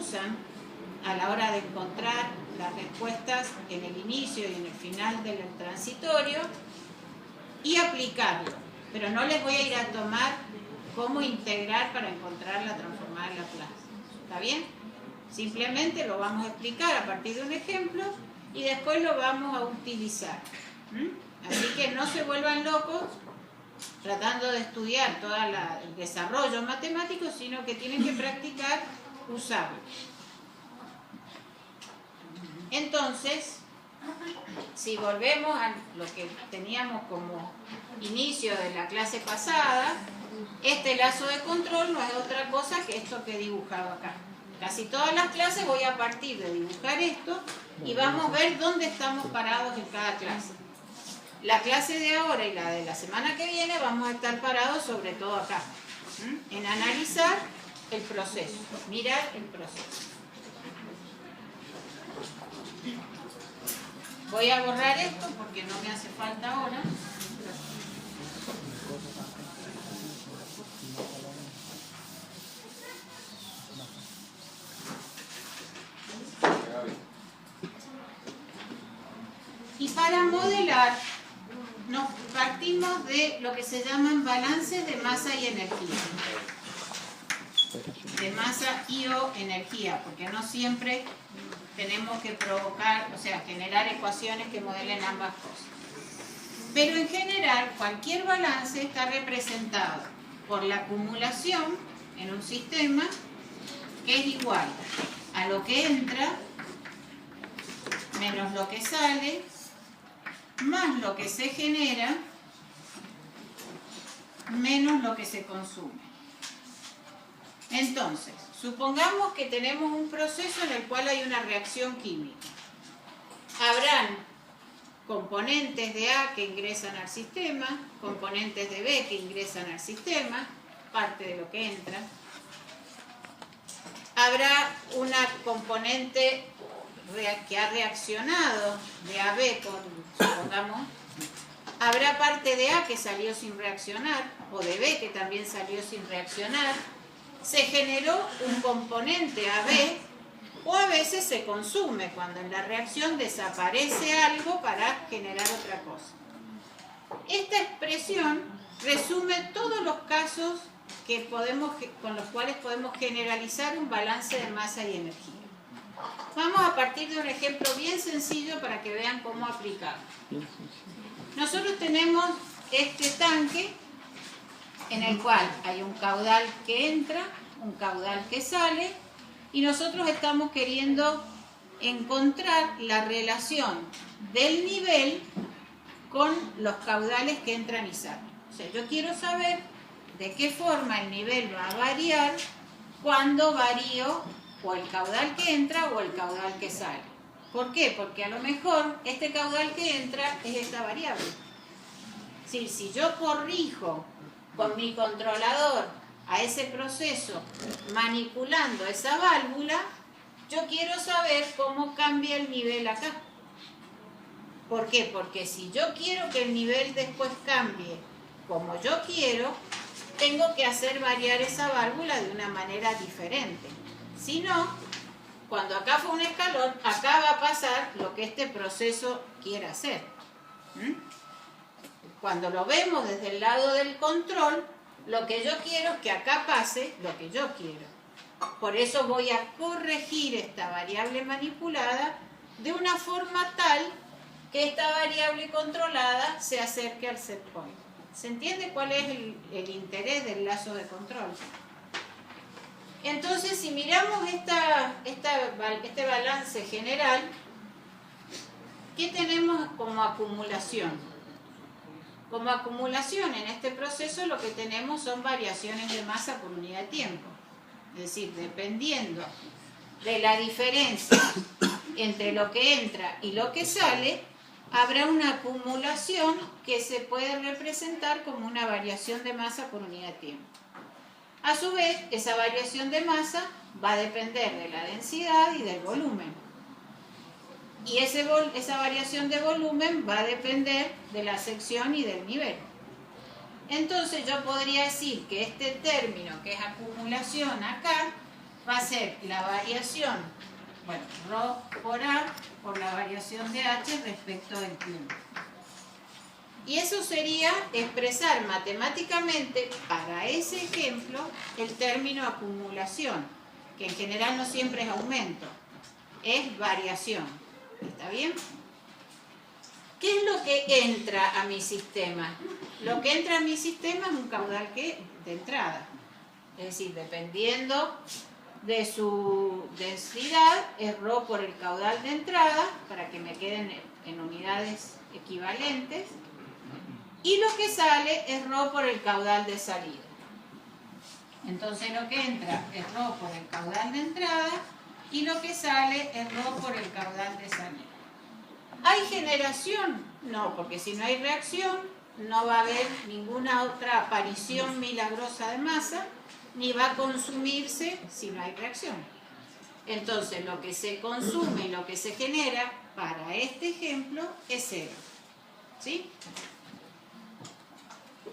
usan a la hora de encontrar las respuestas en el inicio y en el final del transitorio y aplicarlo. Pero no les voy a ir a tomar cómo integrar para encontrar la transformada en Laplace. ¿Está bien? Simplemente lo vamos a explicar a partir de un ejemplo y después lo vamos a utilizar. Así que no se vuelvan locos tratando de estudiar todo el desarrollo matemático, sino que tienen que practicar usarlo. Entonces, si volvemos a lo que teníamos como inicio de la clase pasada, este lazo de control no es otra cosa que esto que he dibujado acá. Casi todas las clases voy a partir de dibujar esto y vamos a ver dónde estamos parados en cada clase. La clase de ahora y la de la semana que viene vamos a estar parados sobre todo acá, en analizar el proceso, mirar el proceso. Voy a borrar esto porque no me hace falta ahora. Y para modelar, nos partimos de lo que se llaman balances de masa y energía. De masa y o energía, porque no siempre tenemos que provocar, o sea, generar ecuaciones que modelen ambas cosas. Pero en general, cualquier balance está representado por la acumulación en un sistema que es igual a lo que entra menos lo que sale más lo que se genera menos lo que se consume. Entonces, supongamos que tenemos un proceso en el cual hay una reacción química. Habrán componentes de A que ingresan al sistema, componentes de B que ingresan al sistema, parte de lo que entra. Habrá una componente que ha reaccionado de AB, supongamos. Habrá parte de A que salió sin reaccionar, o de B que también salió sin reaccionar. Se generó un componente AB, o a veces se consume cuando en la reacción desaparece algo para generar otra cosa. Esta expresión resume todos los casos con los cuales podemos generalizar un balance de masa y energía. Vamos a partir de un ejemplo bien sencillo para que vean cómo aplicarlo. Nosotros tenemos este tanque en el cual hay un caudal que entra, un caudal que sale, y nosotros estamos queriendo encontrar la relación del nivel con los caudales que entran y salen. O sea, yo quiero saber de qué forma el nivel va a variar cuando varío o el caudal que entra o el caudal que sale. ¿Por qué? Porque a lo mejor este caudal que entra es esta variable. Si yo corrijo con mi controlador a ese proceso manipulando esa válvula, yo quiero saber cómo cambia el nivel acá. ¿Por qué? Porque si yo quiero que el nivel después cambie como yo quiero, tengo que hacer variar esa válvula de una manera diferente. Si no, cuando acá fue un escalón, acá va a pasar lo que este proceso quiere hacer. Cuando lo vemos desde el lado del control, lo que yo quiero es que acá pase lo que yo quiero. Por eso voy a corregir esta variable manipulada de una forma tal que esta variable controlada se acerque al set point. ¿Se entiende cuál es el interés del lazo de control? Entonces, si miramos este balance general, ¿qué tenemos como acumulación? Como acumulación en este proceso lo que tenemos son variaciones de masa por unidad de tiempo. Es decir, dependiendo de la diferencia entre lo que entra y lo que sale, habrá una acumulación que se puede representar como una variación de masa por unidad de tiempo. A su vez, esa variación de masa va a depender de la densidad y del volumen. Y esa variación de volumen va a depender de la sección y del nivel. Entonces yo podría decir que este término, que es acumulación acá, va a ser la variación, bueno, ρ por A por la variación de H respecto del tiempo. Y eso sería expresar matemáticamente para ese ejemplo el término acumulación, que en general no siempre es aumento, es variación. ¿Está bien? ¿Qué es lo que entra a mi sistema? Lo que entra a mi sistema es un caudal de entrada. Es decir, dependiendo de su densidad, es ρ por el caudal de entrada, para que me queden en unidades equivalentes, y lo que sale es ρ por el caudal de salida. Entonces lo que entra es ρ por el caudal de entrada y lo que sale es ρ por el caudal de salida. ¿Hay generación? No, porque si no hay reacción no va a haber ninguna otra aparición milagrosa de masa, ni va a consumirse si no hay reacción. Entonces lo que se consume y lo que se genera para este ejemplo es cero. ¿Sí?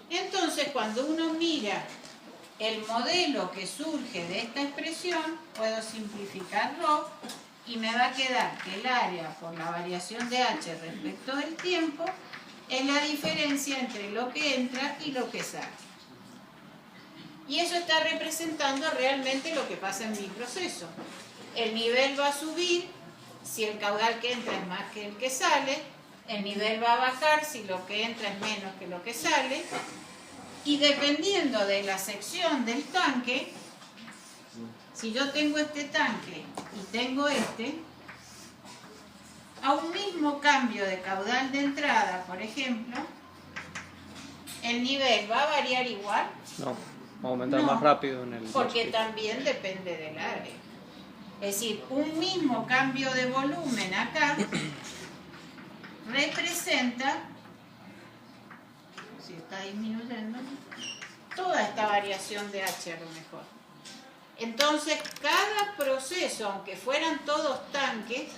Entonces cuando uno mira el modelo que surge de esta expresión, puedo simplificar ρ y me va a quedar que el área por la variación de H respecto del tiempo es la diferencia entre lo que entra y lo que sale. Y eso está representando realmente lo que pasa en mi proceso. El nivel va a subir si el caudal que entra es más que el que sale, el nivel va a bajar si lo que entra es menos que lo que sale, y dependiendo de la sección del tanque, si yo tengo este tanque y tengo este, a un mismo cambio de caudal de entrada, por ejemplo, ¿el nivel va a variar igual? No, va a aumentar más rápido en el... Porque también depende del área. Es decir, un mismo cambio de volumen acá representa, si está disminuyendo, toda esta variación de H a lo mejor. Entonces, cada proceso, aunque fueran todos tanques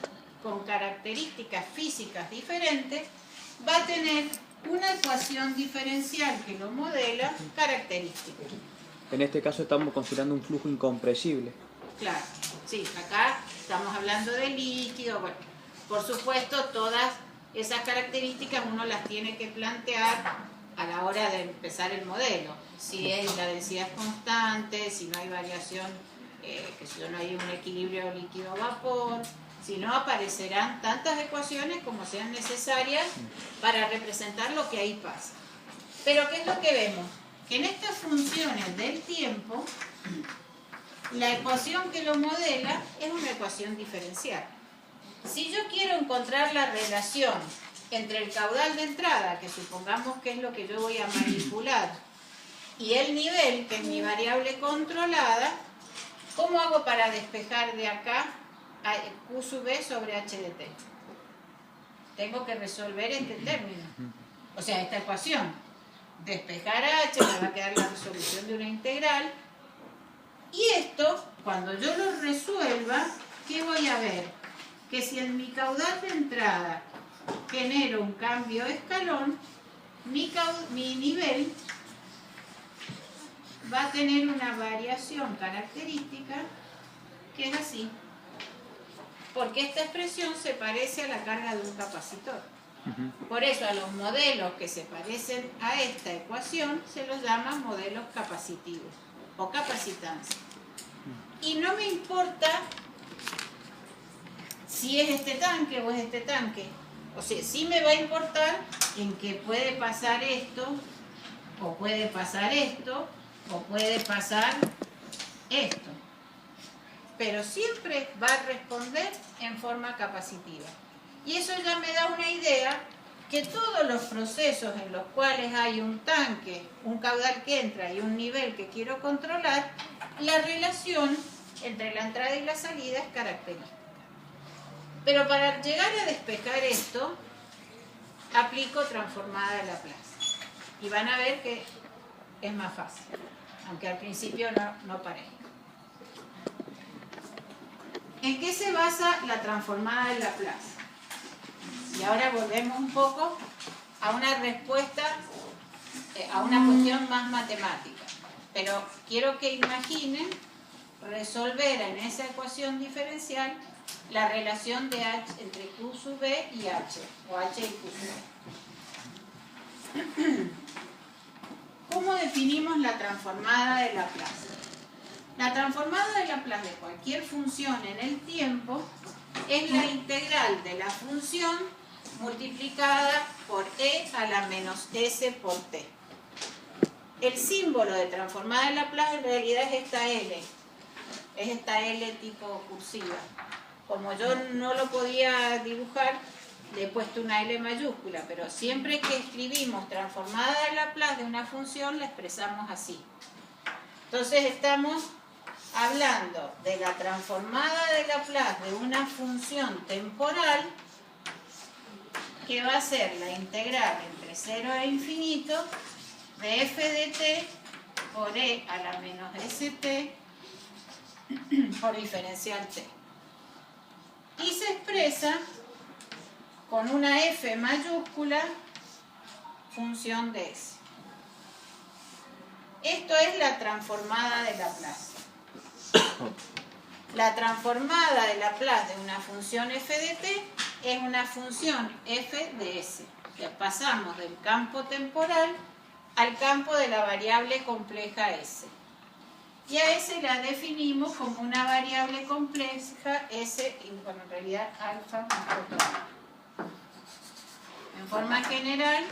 con características físicas diferentes, va a tener una ecuación diferencial que lo modela característica. En este caso estamos considerando un flujo incompresible. Claro, sí, acá estamos hablando de líquido. Bueno, por supuesto, todas esas características uno las tiene que plantear a la hora de empezar el modelo. Si es la densidad constante, si no hay variación, que si no hay un equilibrio líquido-vapor, si no aparecerán tantas ecuaciones como sean necesarias para representar lo que ahí pasa. Pero ¿qué es lo que vemos? Que en estas funciones del tiempo, la ecuación que lo modela es una ecuación diferencial. Si yo quiero encontrar la relación entre el caudal de entrada, que supongamos que es lo que yo voy a manipular, y el nivel, que es mi variable controlada, ¿cómo hago para despejar de acá a Q sub B sobre H de T? Tengo que resolver este término, o sea, esta ecuación. Despejar a H me va a quedar la resolución de una integral. Y esto, cuando yo lo resuelva, ¿qué voy a ver? Que si en mi caudal de entrada genero un cambio de escalón, mi nivel va a tener una variación característica que es así. Porque esta expresión se parece a la carga de un capacitor. Por eso a los modelos que se parecen a esta ecuación se los llama modelos capacitivos o capacitancia. Y no me importa si es este tanque o es este tanque. O sea, sí me va a importar en que puede pasar esto, o puede pasar esto, o puede pasar esto. Pero siempre va a responder en forma capacitiva. Y eso ya me da una idea que todos los procesos en los cuales hay un tanque, un caudal que entra y un nivel que quiero controlar, la relación entre la entrada y la salida es característica. Pero para llegar a despejar esto, aplico transformada de Laplace. Y van a ver que es más fácil, aunque al principio no parezca. ¿En qué se basa la transformada de Laplace? Y ahora volvemos un poco a una respuesta, a una cuestión más matemática. Pero quiero que imaginen resolver en esa ecuación diferencial la relación de H entre Q sub B y H, o H y Q sub B. ¿Cómo definimos la transformada de Laplace? La transformada de Laplace de cualquier función en el tiempo es la integral de la función multiplicada por e a la menos s por t. El símbolo de transformada de Laplace en realidad es esta L. Es esta L tipo cursiva. Como yo no lo podía dibujar, le he puesto una L mayúscula, pero siempre que escribimos transformada de Laplace de una función, la expresamos así. Entonces estamos hablando de la transformada de Laplace de una función temporal que va a ser la integral entre 0 e infinito de f de t por e a la menos st por diferencial t. Y se expresa con una f mayúscula función de s. Esto es la transformada de Laplace. La transformada de Laplace de una función f de t es una función f de s. Ya pasamos del campo temporal al campo de la variable compleja s. Y a s la definimos como una variable compleja s, y bueno, en realidad alfa más j. En forma general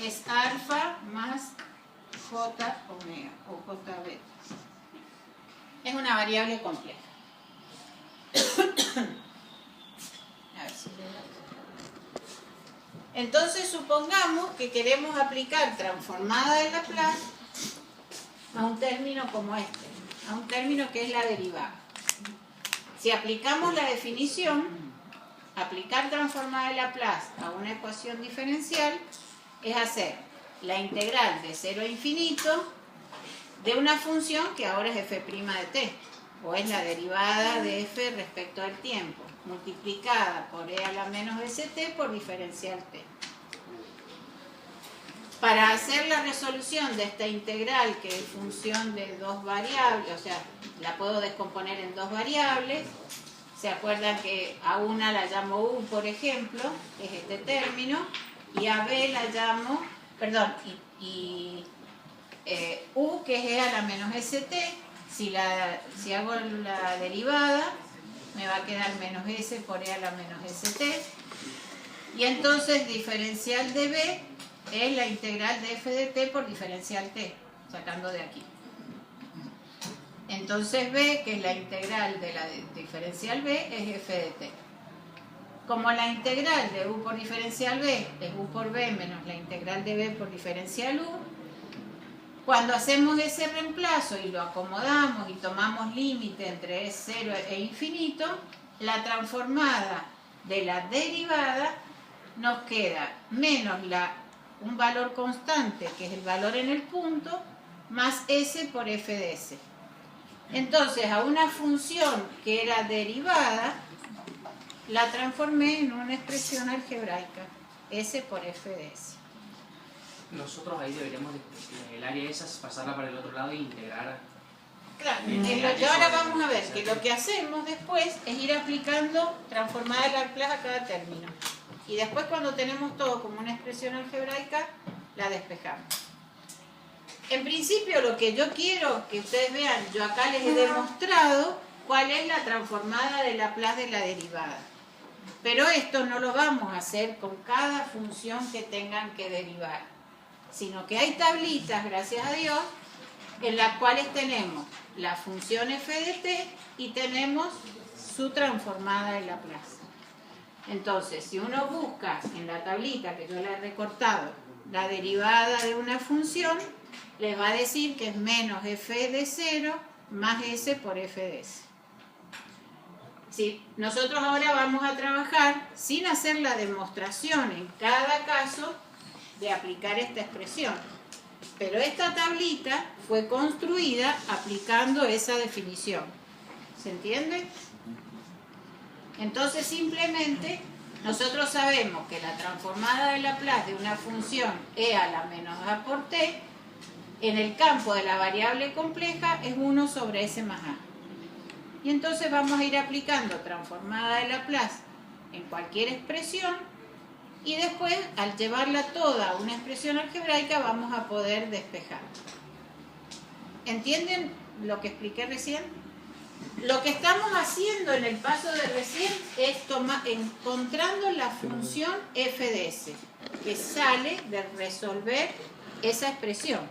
es alfa más j omega o j beta. Es una variable compleja. A ver si entonces supongamos que queremos aplicar transformada de Laplace a un término como este, a un término que es la derivada. Si aplicamos la definición, aplicar transformada de Laplace a una ecuación diferencial es hacer la integral de 0 a infinito de una función que ahora es f' de t, o es la derivada de f respecto al tiempo, multiplicada por e a la menos st por diferencial t. Para hacer la resolución de esta integral, que es función de dos variables, o sea, la puedo descomponer en dos variables. ¿Se acuerdan que a una la llamo u, por ejemplo, que es este término, y a b la llamo, perdón, u, que es e a la menos st? Si hago la derivada, me va a quedar menos s por e a la menos st. Y entonces diferencial de b es la integral de f de t por diferencial t, sacando de aquí. Entonces b, que es la integral de la diferencial b, es f de t. Como la integral de u por diferencial b es u por b menos la integral de b por diferencial u, cuando hacemos ese reemplazo y lo acomodamos y tomamos límite entre 0 e infinito, la transformada de la derivada nos queda menos un valor constante, que es el valor en el punto, más s por f de s. Entonces, a una función que era derivada, la transformé en una expresión algebraica, s por f de s. Nosotros ahí deberíamos, el área esa, pasarla para el otro lado e integrar. Claro, y ahora vamos a ver que lo que hacemos después es ir aplicando transformada de Laplace a cada término. Y después, cuando tenemos todo como una expresión algebraica, la despejamos. En principio, lo que yo quiero que ustedes vean, yo acá les he demostrado cuál es la transformada de Laplace de la derivada. Pero esto no lo vamos a hacer con cada función que tengan que derivar, sino que hay tablitas, gracias a Dios, en las cuales tenemos la función f de t y tenemos su transformada de Laplace. Entonces, si uno busca en la tablita que yo le he recortado la derivada de una función, les va a decir que es menos f de 0 más s por f de s. Sí, nosotros ahora vamos a trabajar sin hacer la demostración en cada caso de aplicar esta expresión. Pero esta tablita fue construida aplicando esa definición. ¿Se entiende? Entonces simplemente nosotros sabemos que la transformada de Laplace de una función e a la menos a por t en el campo de la variable compleja es 1 sobre s más a. Y entonces vamos a ir aplicando transformada de Laplace en cualquier expresión y después, al llevarla toda a una expresión algebraica, vamos a poder despejar. ¿Entienden lo que expliqué recién? Lo que estamos haciendo en el paso de recién es encontrando la función f de s, que sale de resolver esa expresión,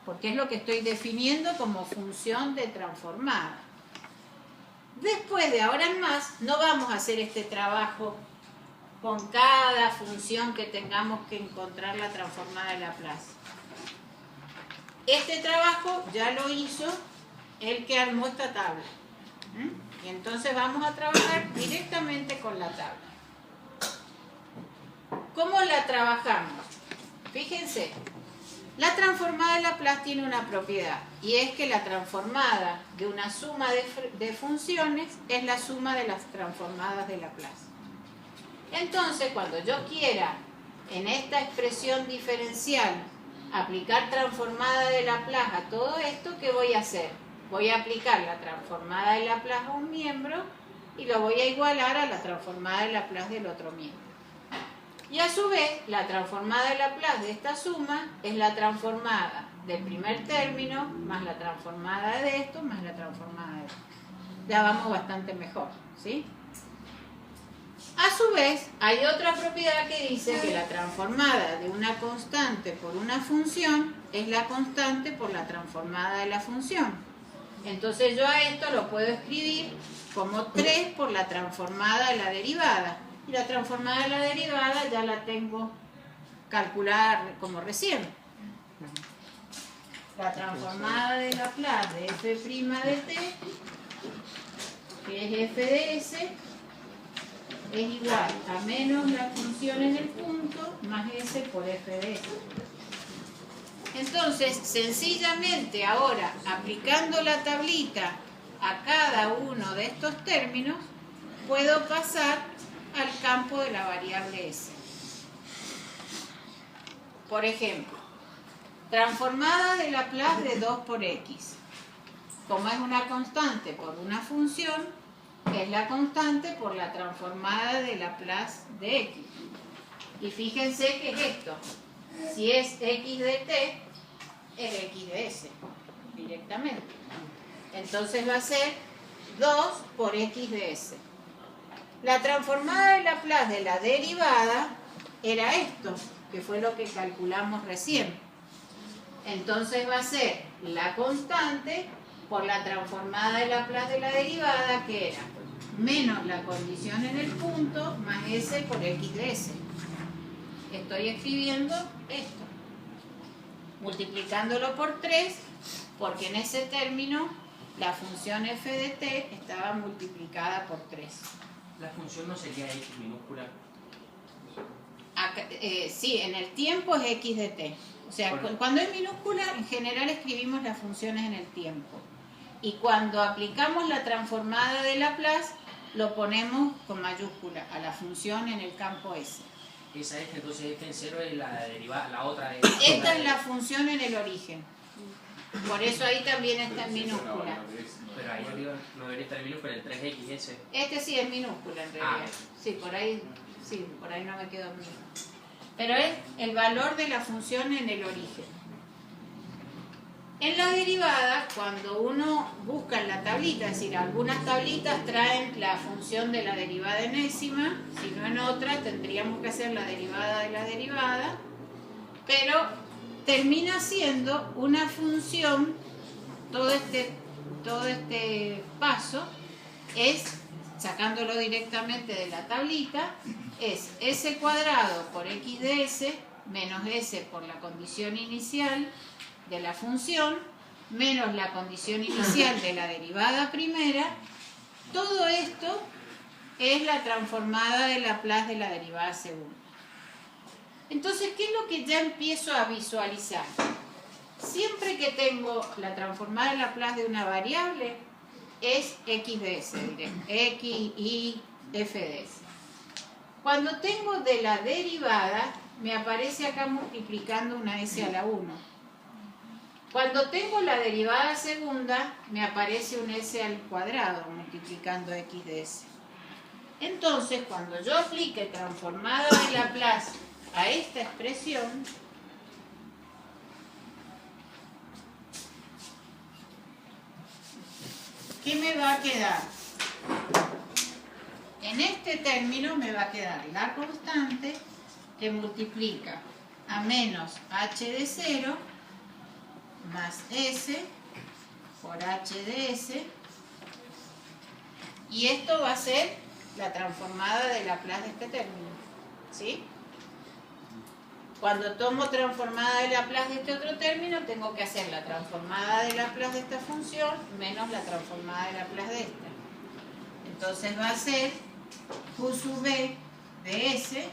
porque es lo que estoy definiendo como función de transformada. Después de ahora en más, no vamos a hacer este trabajo con cada función que tengamos que encontrar la transformada de Laplace. Este trabajo ya lo hizo el que armó esta tabla. Y entonces vamos a trabajar directamente con la tabla. ¿Cómo la trabajamos? Fíjense, la transformada de Laplace tiene una propiedad, y es que la transformada de una suma de funciones es la suma de las transformadas de Laplace. Entonces, cuando yo quiera en esta expresión diferencial aplicar transformada de Laplace a todo esto, ¿qué voy a hacer? Voy a aplicar la transformada de Laplace a un miembro y lo voy a igualar a la transformada de Laplace del otro miembro. Y a su vez, la transformada de Laplace de esta suma es la transformada del primer término más la transformada de esto más la transformada de esto. Ya vamos bastante mejor, ¿sí? A su vez, hay otra propiedad que dice que la transformada de una constante por una función es la constante por la transformada de la función. Entonces yo a esto lo puedo escribir como 3 por la transformada de la derivada. Y la transformada de la derivada ya la tengo calculada como recién. La transformada de Laplace de f' de t, que es f de s, es igual a menos la función en el punto más s por f de s. Entonces, sencillamente ahora, aplicando la tablita a cada uno de estos términos, puedo pasar al campo de la variable s. Por ejemplo, transformada de Laplace de 2 por x. Como es una constante por una función, es la constante por la transformada de Laplace de x. Y fíjense que es esto. Si es x de t, es x de s, directamente. Entonces va a ser 2 por x de s. La transformada de Laplace de la derivada era esto, que fue lo que calculamos recién. Entonces va a ser la constante por la transformada de Laplace de la derivada, que era menos la condición en el punto más s por x de s. Estoy escribiendo esto, multiplicándolo por 3, porque en ese término la función f de t estaba multiplicada por 3. La función no sería x minúscula. Acá, sí, en el tiempo es x de t. O sea, cuando es minúscula, en general escribimos las funciones en el tiempo. Y cuando aplicamos la transformada de Laplace, lo ponemos con mayúscula a la función en el campo S. Esa es, entonces f en 0 es la derivada, la otra de... Esta es la función en el origen. Por eso ahí también está en minúscula. Pero ahí arriba no debería estar en minúscula, el 3x Este sí es minúscula en realidad. Sí, por ahí no me quedó minúscula. Pero es el valor de la función en el origen. En la derivada, cuando uno busca en la tablita, es decir, algunas tablitas traen la función de la derivada enésima, si no en otra tendríamos que hacer la derivada de la derivada, pero termina siendo una función, todo este paso es, sacándolo directamente de la tablita, es s cuadrado por x de s menos s por la condición inicial de la función menos la condición inicial de la derivada primera. Todo esto es la transformada de Laplace de la derivada segunda. Entonces, ¿qué es lo que ya empiezo a visualizar? Siempre que tengo la transformada de Laplace de una variable, es x de s, diré, x, y, f de s. Cuando tengo de la derivada, me aparece acá multiplicando una s a la 1. Cuando tengo la derivada segunda, me aparece un s al cuadrado multiplicando x de s. Entonces, cuando yo aplique transformada de Laplace a esta expresión, ¿qué me va a quedar? En este término me va a quedar la constante que multiplica a menos h de 0 más s por h de s, y esto va a ser la transformada de Laplace de este término, ¿sí? Cuando tomo transformada de Laplace de este otro término, tengo que hacer la transformada de Laplace de esta función menos la transformada de Laplace de esta. Entonces va a ser q sub b de s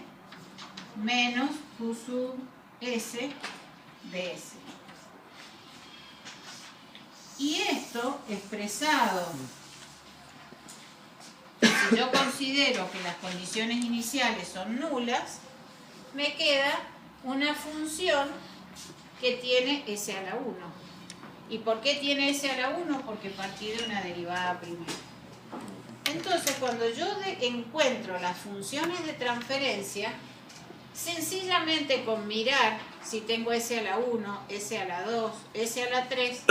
menos q sub s de s. Y esto expresado, si yo considero que las condiciones iniciales son nulas, me queda una función que tiene s a la 1. ¿Y por qué tiene s a la 1? Porque partí de una derivada primera. Entonces, cuando yo encuentro las funciones de transferencia, sencillamente con mirar si tengo s a la 1, s a la 2, s a la 3,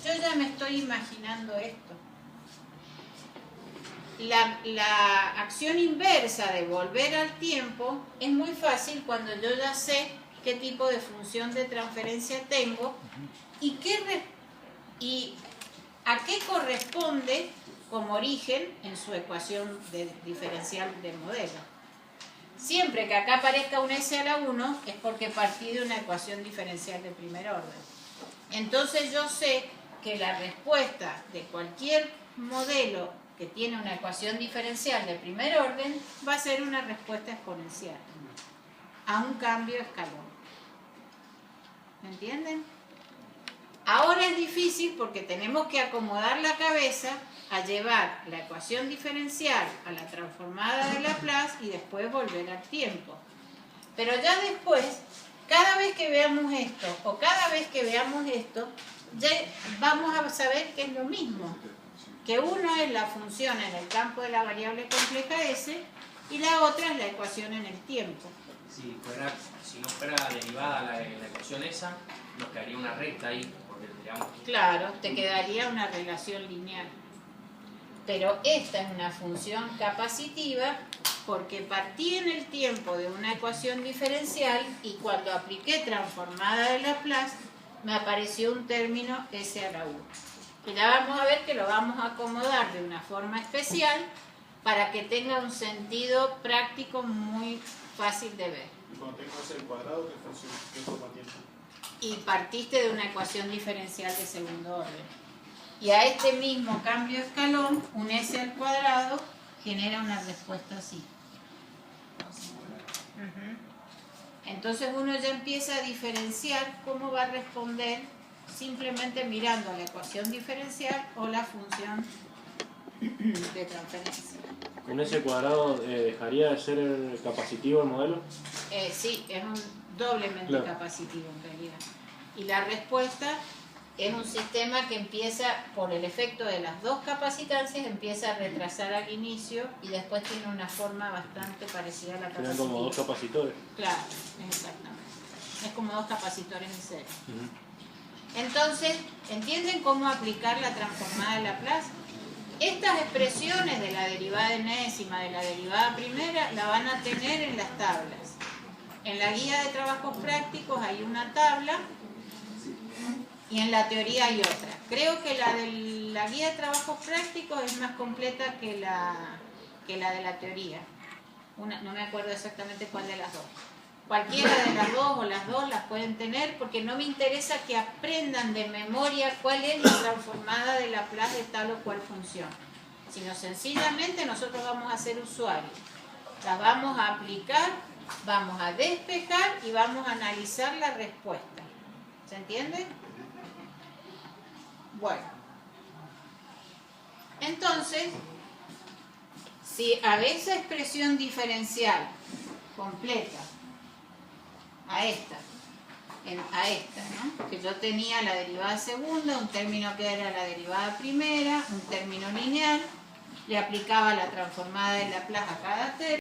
yo ya me estoy imaginando esto. La acción inversa de volver al tiempo es muy fácil cuando yo ya sé qué tipo de función de transferencia tengo y a qué corresponde como origen en su ecuación diferencial del modelo. Siempre que acá aparezca un s a la 1 es porque partí de una ecuación diferencial de primer orden. Entonces yo sé que la respuesta de cualquier modelo que tiene una ecuación diferencial de primer orden va a ser una respuesta exponencial a un cambio de escalón. ¿Me entienden? Ahora es difícil porque tenemos que acomodar la cabeza a llevar la ecuación diferencial a la transformada de Laplace y después volver al tiempo. Pero ya después, cada vez que veamos esto o cada vez que veamos esto, ya vamos a saber que es lo mismo. Que uno es la función en el campo de la variable compleja S y la otra es la ecuación en el tiempo. Si no fuera derivada la ecuación esa, nos quedaría una recta ahí. Porque tendríamos... Claro, te quedaría una relación lineal. Pero esta es una función capacitiva porque partí en el tiempo de una ecuación diferencial y cuando apliqué transformada de Laplace me apareció un término s a la 1. Y ya vamos a ver que lo vamos a acomodar de una forma especial para que tenga un sentido práctico muy fácil de ver. Y cuando tengo s al cuadrado, ¿qué forma tiene? Y partiste de una ecuación diferencial de segundo orden. Y a este mismo cambio de escalón, un s al cuadrado genera una respuesta así. Entonces uno ya empieza a diferenciar cómo va a responder simplemente mirando la ecuación diferencial o la función de transferencia. ¿Con ese cuadrado dejaría de ser capacitivo el modelo? Sí, es un doblemente capacitivo en realidad. Y la respuesta es un sistema que empieza, por el efecto de las dos capacitancias, empieza a retrasar al inicio y después tiene una forma bastante parecida a la capacitiva. Tienen como dos capacitores. Claro, exactamente. Es como dos capacitores en serie. Entonces, ¿entienden cómo aplicar la transformada de Laplace? Estas expresiones de la derivada enésima, de la derivada primera, la van a tener en las tablas. En la guía de trabajos prácticos hay una tabla y en la teoría hay otra. Creo que la de la guía de trabajos prácticos es más completa que la de la teoría. No me acuerdo exactamente cuál de las dos. Cualquiera de las dos o las dos las pueden tener porque no me interesa que aprendan de memoria cuál es la transformada de Laplace de tal o cual función, sino sencillamente nosotros vamos a ser usuarios. Las vamos a aplicar, vamos a despejar y vamos a analizar la respuesta. ¿Se entiende? Bueno. Entonces, si a esa expresión diferencial completa, a esta, a esta, ¿no? Que yo tenía la derivada segunda, un término que era la derivada primera, un término lineal, le aplicaba la transformada de Laplace a cada término.